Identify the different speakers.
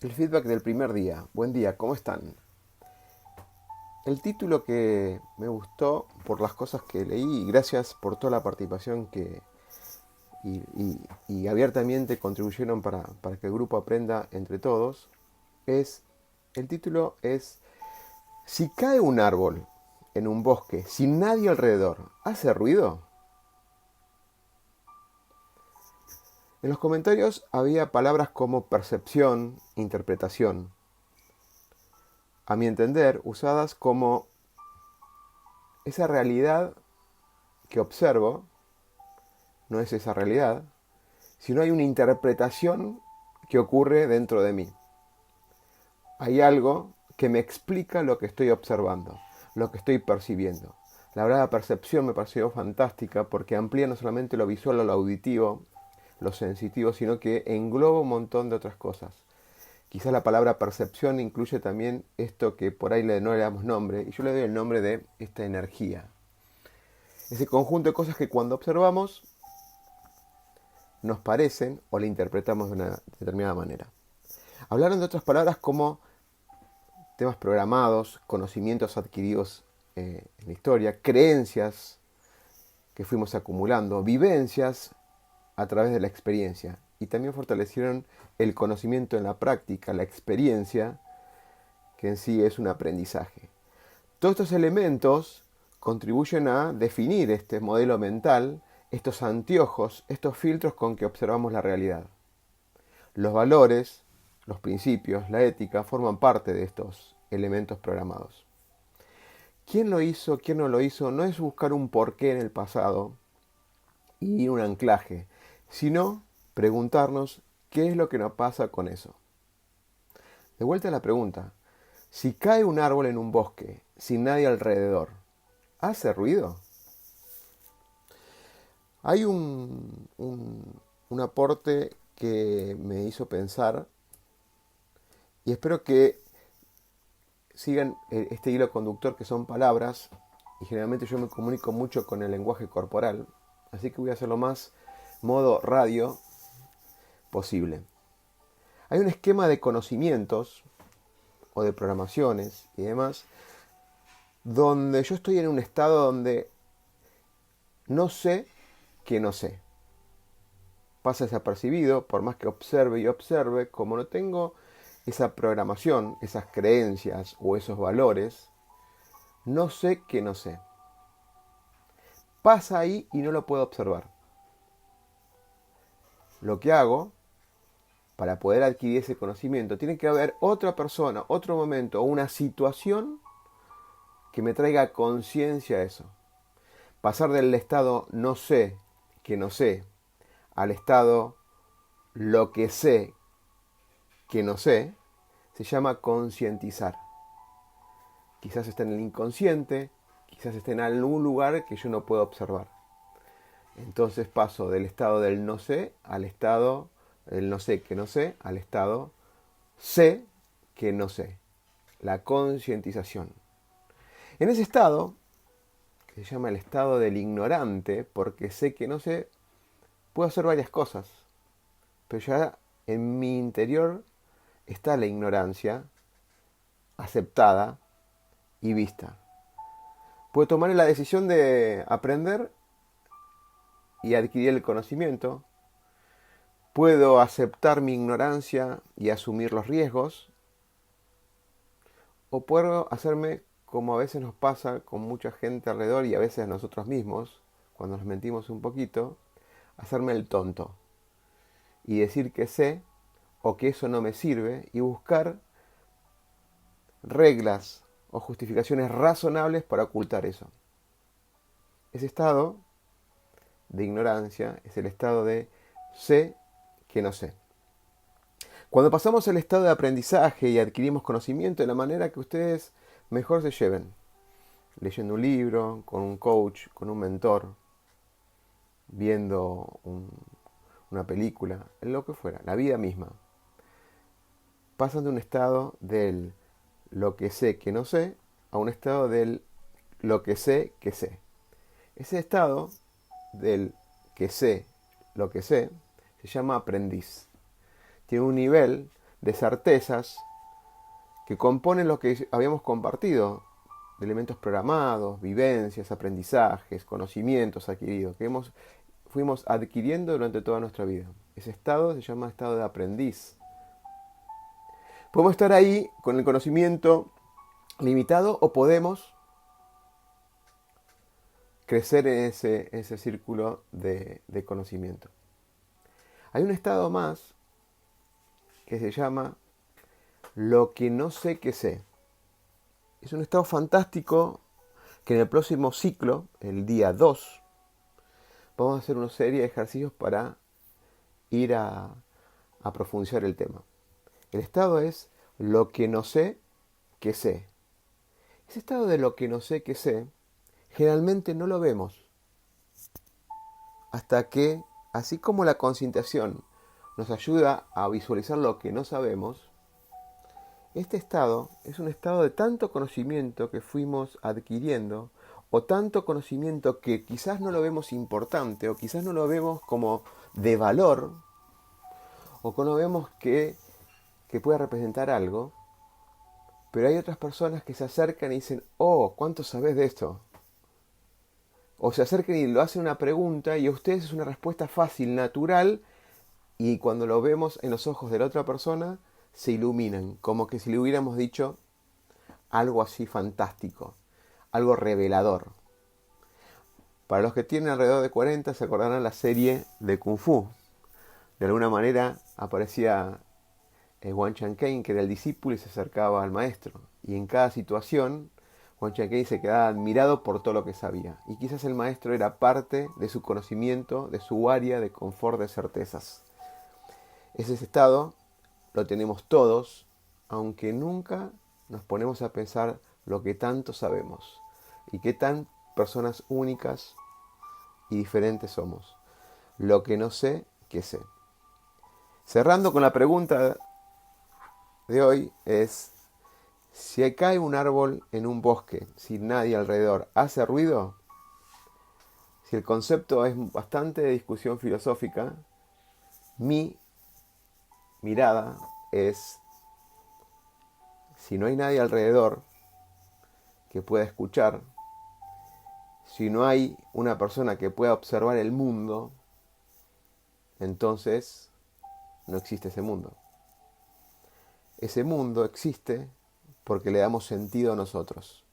Speaker 1: El feedback del primer día. Buen día, ¿cómo están? El título que me gustó por las cosas que leí y gracias por toda la participación y abiertamente contribuyeron para que el grupo aprenda entre todos, el título es Si cae un árbol en un bosque sin nadie alrededor, ¿hace ruido? En los comentarios había palabras como percepción, interpretación, a mi entender usadas como esa realidad que observo no es esa realidad, sino hay una interpretación que ocurre dentro de mí. Hay algo que me explica lo que estoy observando, lo que estoy percibiendo. La verdad, la percepción me pareció fantástica porque amplía no solamente lo visual o lo auditivo, lo sensitivo, sino que engloba un montón de otras cosas. Quizás la palabra percepción incluye también esto que por ahí no le damos nombre, y yo le doy el nombre de esta energía. Ese conjunto de cosas que cuando observamos nos parecen o la interpretamos de una determinada manera. Hablaron de otras palabras como temas programados, conocimientos adquiridos en la historia, creencias que fuimos acumulando, vivencias a través de la experiencia. Y también fortalecieron el conocimiento en la práctica, la experiencia, que en sí es un aprendizaje. Todos estos elementos contribuyen a definir este modelo mental, estos anteojos, estos filtros con que observamos la realidad. Los valores, los principios, la ética forman parte de estos elementos programados. ¿Quién lo hizo? ¿Quién no lo hizo? No es buscar un porqué en el pasado y un anclaje, sino preguntarnos qué es lo que nos pasa con eso. De vuelta a la pregunta, si cae un árbol en un bosque sin nadie alrededor, ¿hace ruido? Hay un aporte que me hizo pensar y espero que sigan este hilo conductor que son palabras, y generalmente yo me comunico mucho con el lenguaje corporal, así que voy a hacer lo más modo radio posible. Hay un esquema de conocimientos o de programaciones y demás donde yo estoy en un estado donde no sé que no sé. Pasa desapercibido, por más que observe y observe, como no tengo esa programación, esas creencias o esos valores, no sé que no sé. Pasa ahí y no lo puedo observar. Lo que hago para poder adquirir ese conocimiento, tiene que haber otra persona, otro momento o una situación que me traiga conciencia a eso. Pasar del estado no sé que no sé al estado lo que sé que no sé, se llama concientizar. Quizás está en el inconsciente, quizás esté en algún lugar que yo no puedo observar. Entonces paso del estado del no sé al estado del no sé que no sé al estado sé que no sé. La concientización. En ese estado, que se llama el estado del ignorante, porque sé que no sé, puedo hacer varias cosas, pero ya en mi interior está la ignorancia aceptada y vista. Puedo tomar la decisión de aprender y adquirir el conocimiento. Puedo aceptar mi ignorancia y asumir los riesgos. O puedo hacerme como a veces nos pasa con mucha gente alrededor y a veces a nosotros mismos, cuando nos mentimos un poquito, hacerme el tonto y decir que sé o que eso no me sirve y buscar reglas o justificaciones razonables para ocultar eso. Ese estado de ignorancia es el estado de sé que no sé. Cuando pasamos al estado de aprendizaje y adquirimos conocimiento de la manera que ustedes mejor se lleven, leyendo un libro, con un coach, con un mentor, viendo una película, en lo que fuera, la vida misma, pasan de un estado del lo que sé que no sé a un estado del lo que sé que sé. Ese estado del que sé lo que sé se llama aprendiz. Tiene un nivel de certezas que componen lo que habíamos compartido, de elementos programados, vivencias, aprendizajes, conocimientos adquiridos, que fuimos adquiriendo durante toda nuestra vida. Ese estado se llama estado de aprendiz. Podemos estar ahí con el conocimiento limitado o podemos crecer en ese círculo de conocimiento. Hay un estado más que se llama lo que no sé que sé. Es un estado fantástico que en el próximo ciclo, el día 2, vamos a hacer una serie de ejercicios para ir a profundizar el tema. El estado es lo que no sé que sé. Ese estado de lo que no sé que sé, generalmente no lo vemos hasta que, así como la concientización nos ayuda a visualizar lo que no sabemos, este estado es un estado de tanto conocimiento que fuimos adquiriendo, o tanto conocimiento que quizás no lo vemos importante, o quizás no lo vemos como de valor, o que no vemos que pueda representar algo, pero hay otras personas que se acercan y dicen, oh, ¿cuánto sabes de esto? O se acercan y lo hacen una pregunta y a ustedes es una respuesta fácil, natural, y cuando lo vemos en los ojos de la otra persona, se iluminan, como que si le hubiéramos dicho algo así fantástico, algo revelador. Para los que tienen alrededor de 40 se acordarán la serie de Kung Fu. De alguna manera aparecía Wang Changqing, que era el discípulo y se acercaba al maestro. Y en cada situación, Wang Changqing se quedaba admirado por todo lo que sabía. Y quizás el maestro era parte de su conocimiento, de su área de confort, de certezas. Ese estado lo tenemos todos, aunque nunca nos ponemos a pensar lo que tanto sabemos y qué tan personas únicas y diferentes somos. Lo que no sé, que sé. Cerrando con la pregunta de hoy es, si cae un árbol en un bosque sin nadie alrededor, ¿hace ruido? Si el concepto es bastante de discusión filosófica, mi mirada es, si no hay nadie alrededor que pueda escuchar, si no hay una persona que pueda observar el mundo, entonces no existe ese mundo. Ese mundo existe porque le damos sentido a nosotros.